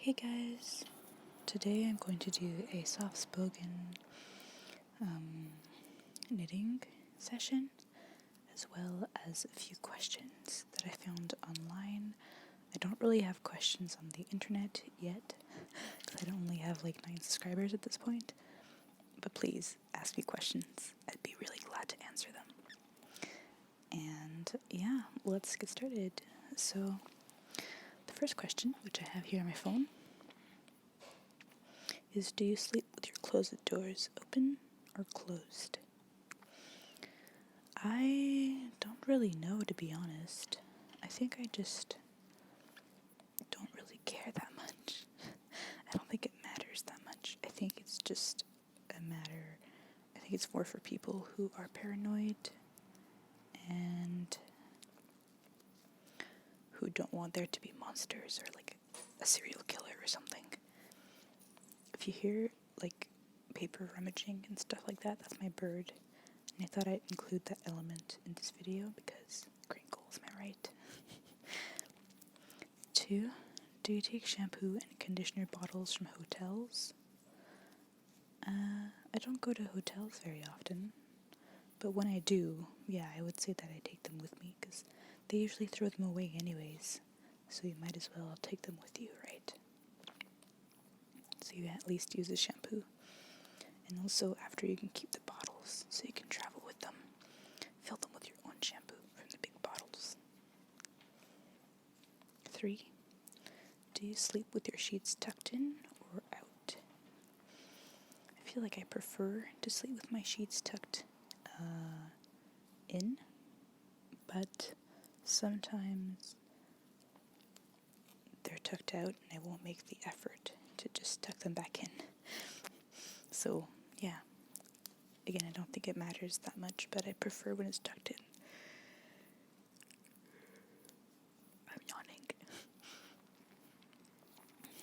Hey guys, today I'm going to do a soft-spoken knitting session, as well as a few questions that I found online. I don't really have questions on the internet yet, because I only have like 9 subscribers at this point, but please ask me questions. I'd be really glad to answer them. And yeah, let's get started. So, the first question, which I have here on my phone, is do you sleep with your closet doors open or closed? I don't really know, to be honest. I think I just don't really care that much. I don't think it matters that much. I think it's just a matter, I think it's more for people who are paranoid and who don't want there to be monsters or like a serial killer or something. If you hear like paper rummaging and stuff like that, that's my bird. And I thought I'd include that element in this video because crinkles, am I right? 2. Do you take shampoo and conditioner bottles from hotels? I don't go to hotels very often, but when I do, yeah, I would say that I take them with me because they usually throw them away anyways, so you might as well take them with you, right? So you at least use the shampoo. And also after you can keep the bottles so you can travel with them. Fill them with your own shampoo from the big bottles. 3. Do you sleep with your sheets tucked in or out? I feel like I prefer to sleep with my sheets tucked in, but sometimes they're tucked out and I won't make the effort to just tuck them back in. So, yeah. Again, I don't think it matters that much, but I prefer when it's tucked in. I'm yawning.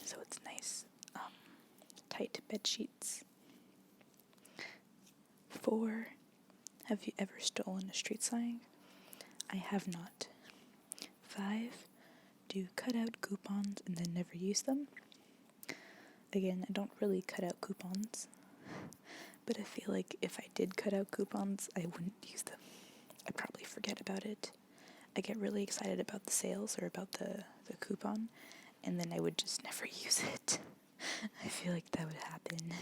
So it's nice, tight bed sheets. 4. Have you ever stolen a street sign? I have not. 5. Do you cut out coupons and then never use them? Again, I don't really cut out coupons, but I feel like if I did cut out coupons, I wouldn't use them. I'd probably forget about it. I get really excited about the sales or about the coupon, and then I would just never use it. I feel like that would happen.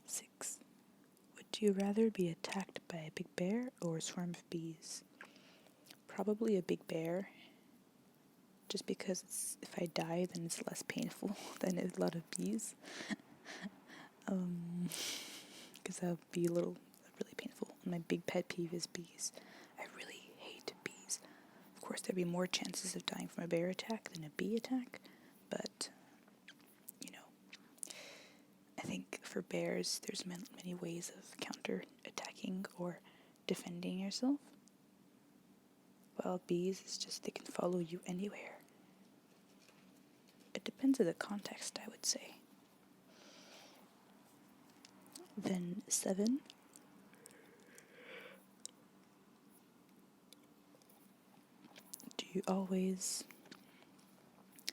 6. Would you rather be attacked by a big bear or a swarm of bees? Probably a big bear, just because if I die, then it's less painful than a lot of bees. Because that would be really painful. My big pet peeve is bees. I really hate bees. Of course, there'd be more chances of dying from a bear attack than a bee attack, but, I think for bears, there's many ways of counter-attacking or defending yourself. While bees, it's just they can follow you anywhere. It depends on the context, I would say. Then 7. Do you always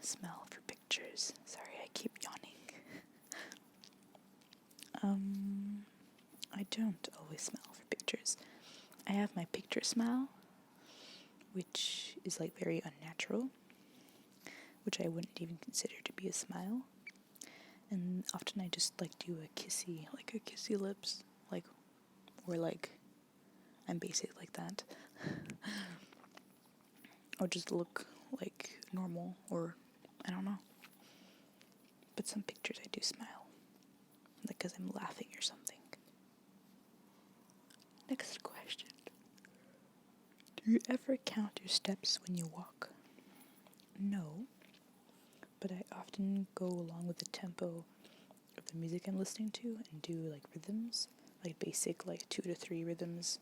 smell for pictures? Sorry, I keep yawning. I don't always smell for pictures. I have my picture smell, which is like very unnatural, which I wouldn't even consider to be a smile. And often I just like do a kissy lips, or I'm basic like that. Or just look like normal, or I don't know. But some pictures I do smile, like because I'm laughing or something. Next question. Do you ever count your steps when you walk? No, but I often go along with the tempo of the music I'm listening to and do like rhythms, like basic 2 to 3 rhythms.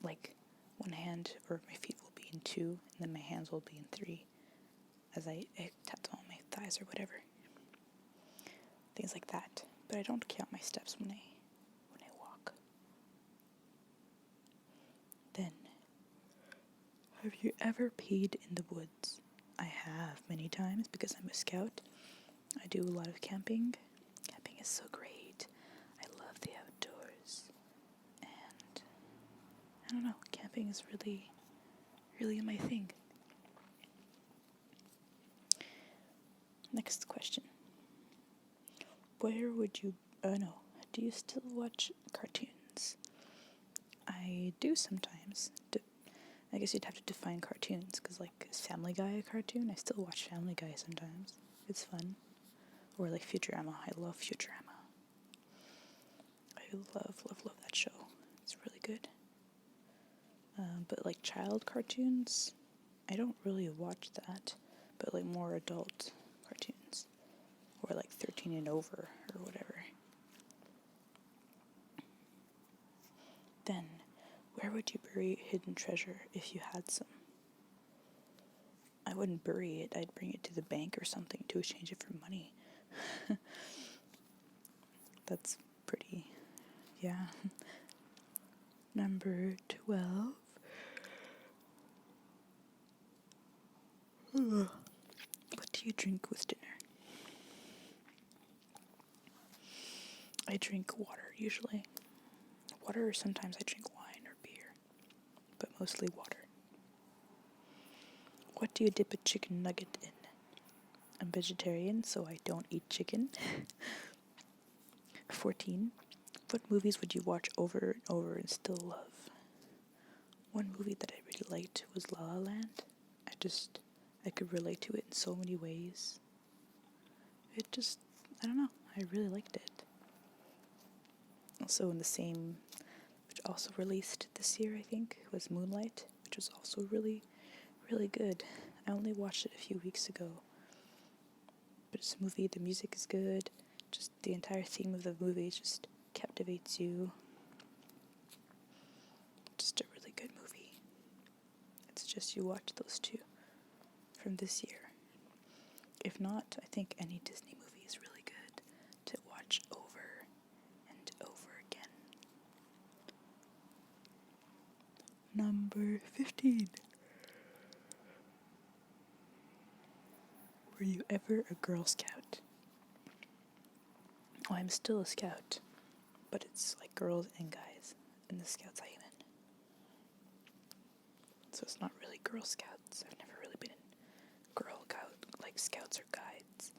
Like one hand or my feet will be in 2 and then my hands will be in 3 as I tap on my thighs or whatever. Things like that. But I don't count my steps when I walk. Then, have you ever peed in the woods? I have many times because I'm a scout. I do a lot of camping. Camping is so great. I love the outdoors. And I don't know, camping is really, really my thing. Next question. Where would you, no, do you still watch cartoons? I do sometimes. I guess you'd have to define cartoons, because like, is Family Guy a cartoon? I still watch Family Guy sometimes. It's fun. Or like Futurama. I love Futurama. I love that show. It's really good. But like child cartoons, I don't really watch that. But like more adult cartoons. Or like 13 and over, or whatever. Then, where would you bury hidden treasure if you had some? I wouldn't bury it. I'd bring it to the bank or something to exchange it for money. That's pretty, yeah. Number 12. What do you drink with dinner? I drink water, usually. Water, or sometimes I drink wine or beer. But mostly water. What do you dip a chicken nugget in? I'm vegetarian, so I don't eat chicken. 14. What movies would you watch over and over and still love? One movie that I really liked was La La Land. I could relate to it in so many ways. I don't know, I really liked it. Also in the same, which also released this year, I think, was Moonlight, which was also really, really good. I only watched it a few weeks ago. But it's a movie, the music is good, just the entire theme of the movie just captivates you. Just a really good movie. It's just you watch those two from this year. If not, I think any Disney movie is really good to watch over and over again. Number 15. Were you ever a Girl Scout? Oh, I'm still a Scout, but it's like girls and guys in the Scouts I am in. So it's not really Girl Scouts. I've never really been in Girl Scout, like Scouts or Guides.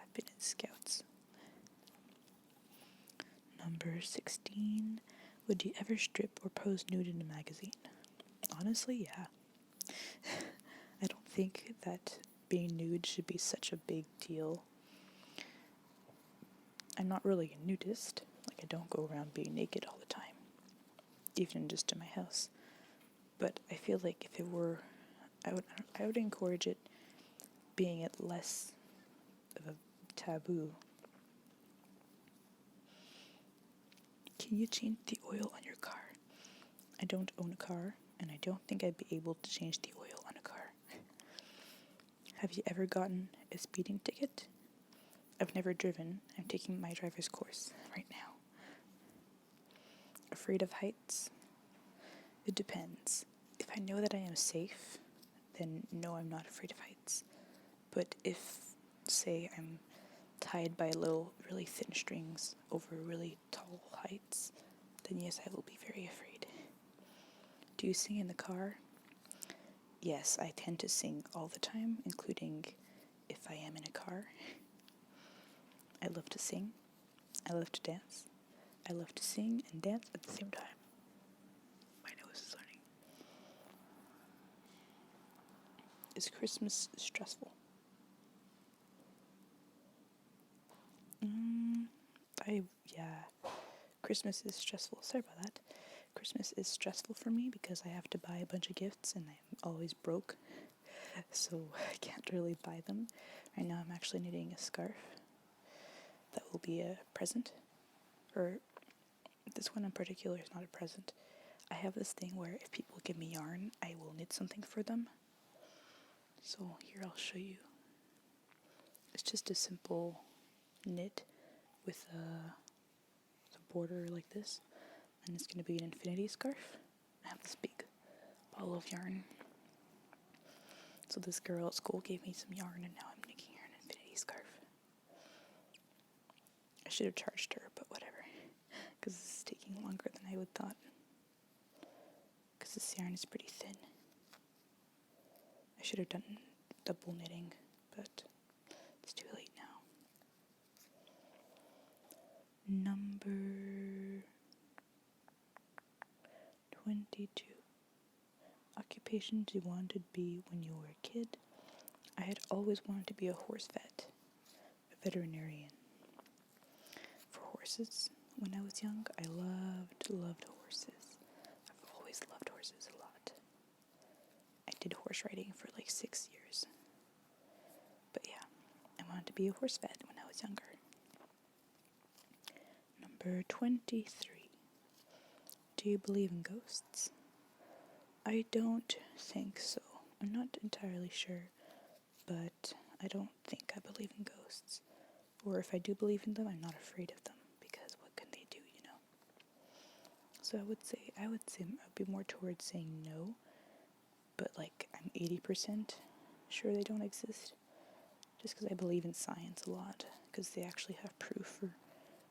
I've been in Scouts. Number 16. Would you ever strip or pose nude in a magazine? Honestly, yeah. I don't think that being nude should be such a big deal. I'm not really a nudist. Like, I don't go around being naked all the time, even just in my house. But I feel like if it were, I would encourage it being at less of a taboo. Can you change the oil on your car? I don't own a car, and I don't think I'd be able to change the oil on a car. Have you ever gotten a speeding ticket? I've never driven. I'm taking my driver's course right now. Afraid of heights? It depends. If I know that I am safe, then no, I'm not afraid of heights. But if, say, I'm tied by little, really thin strings over really tall heights, then yes, I will be very afraid. Do you sing in the car? Yes, I tend to sing all the time, including if I am in a car. I love to sing. I love to dance. I love to sing and dance at the same time. My nose is running. Is Christmas stressful? Christmas is stressful. Sorry about that. Christmas is stressful for me because I have to buy a bunch of gifts and I'm always broke. So I can't really buy them. Right now I'm actually knitting a scarf that will be a present. Or this one in particular is not a present. I have this thing where if people give me yarn, I will knit something for them. So here I'll show you. It's just a simple knit with a border like this, and it's going to be an infinity scarf. I have this big ball of yarn. So this girl at school gave me some yarn, and now I'm making her an infinity scarf. I should have charged her, but whatever, because this is taking longer than I would thought. Because this yarn is pretty thin. I should have done double knitting, but it's too late now. Number 22. Occupations you wanted to be when you were a kid. I had always wanted to be a horse vet, a veterinarian. For horses, when I was young, I loved horses. I've always loved horses a lot. I did horse riding for like 6 years. But yeah, I wanted to be a horse vet when I was younger. Number 23. Do you believe in ghosts? I don't think so. I'm not entirely sure, but I don't think I believe in ghosts. Or if I do believe in them, I'm not afraid of them, because what can they do, you know? So I would say I'd be more towards saying no, but like I'm 80% sure they don't exist, just because I believe in science a lot, because they actually have proof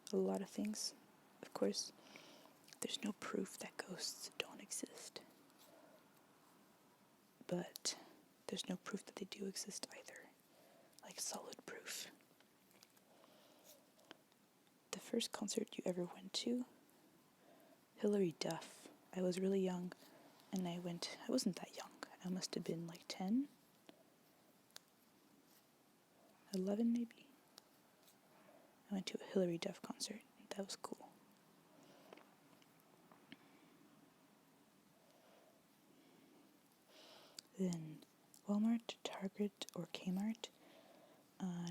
for a lot of things. Of course, there's no proof that ghosts don't exist, but there's no proof that they do exist either, like solid proof. The first concert you ever went to? Hilary Duff. I was really young, and I wasn't that young. I must have been like 10, 11 maybe. I went to a Hilary Duff concert. That was cool. Then, Walmart, Target, or Kmart?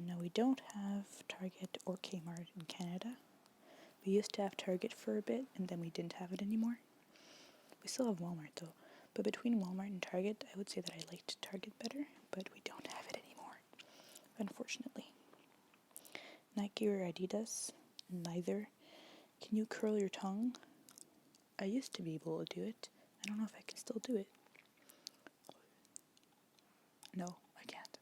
No, we don't have Target or Kmart in Canada. We used to have Target for a bit, and then we didn't have it anymore. We still have Walmart though, but between Walmart and Target, I would say that I liked Target better, but we don't have it anymore, unfortunately. Nike or Adidas? Neither. Can you curl your tongue? I used to be able to do it. I don't know if I can still do it. No, I can't.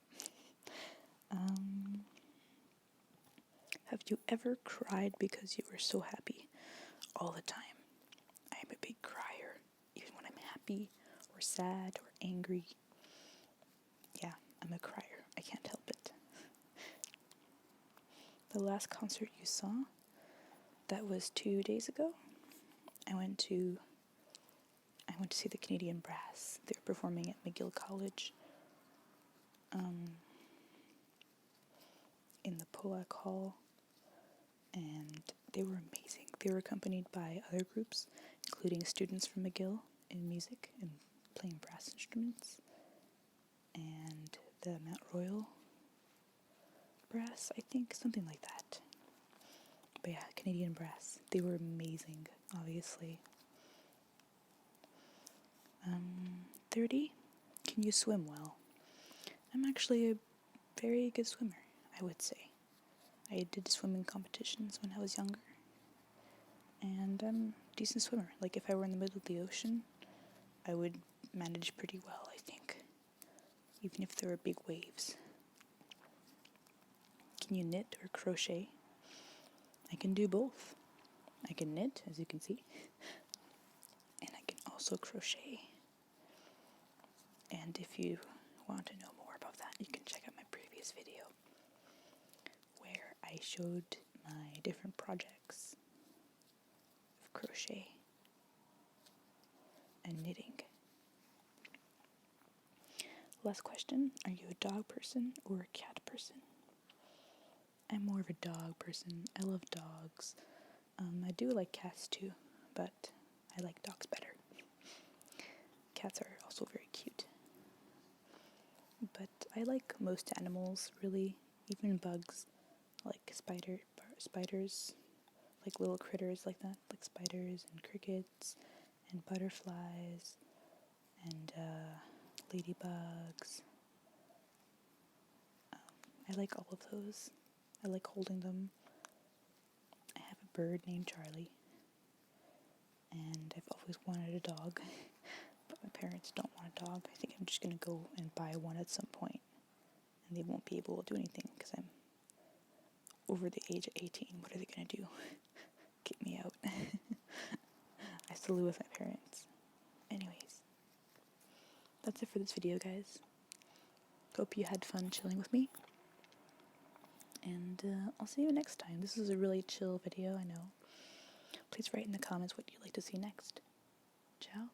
Have you ever cried because you were so happy? All the time. I am a big crier, even when I'm happy or sad or angry. Yeah, I'm a crier. I can't help it. The last concert you saw? That was 2 days ago. I went to see the Canadian Brass. They were performing at McGill College. In the Polak Hall, and they were amazing. They were accompanied by other groups, including students from McGill in music and playing brass instruments, and the Mount Royal Brass, I think, something like that. But yeah, Canadian Brass. They were amazing, obviously. 30. Can you swim well? I'm actually a very good swimmer, I would say. I did swimming competitions when I was younger, and I'm a decent swimmer. Like, if I were in the middle of the ocean, I would manage pretty well, I think, even if there were big waves. Can you knit or crochet? I can do both. I can knit, as you can see, and I can also crochet. And if you want to know more about that, you can check out my previous video where I showed my different projects of crochet and knitting. Last question, are you a dog person or a cat person? I'm more of a dog person. I love dogs. I do like cats too, but I like dogs better. Cats are also very cute. But I like most animals, really, even bugs, like spiders, like little critters like that, like spiders and crickets and butterflies and ladybugs. I like all of those. I like holding them. I have a bird named Charlie, and I've always wanted a dog, but my parents don't want a dog. I think I'm just gonna go and buy one at some point, and they won't be able to do anything because I'm over the age of 18. What are they gonna do? Get me out. I still live with my parents. Anyways, that's it for this video, guys. Hope you had fun chilling with me. And I'll see you next time. This is a really chill video, I know. Please write in the comments what you'd like to see next. Ciao.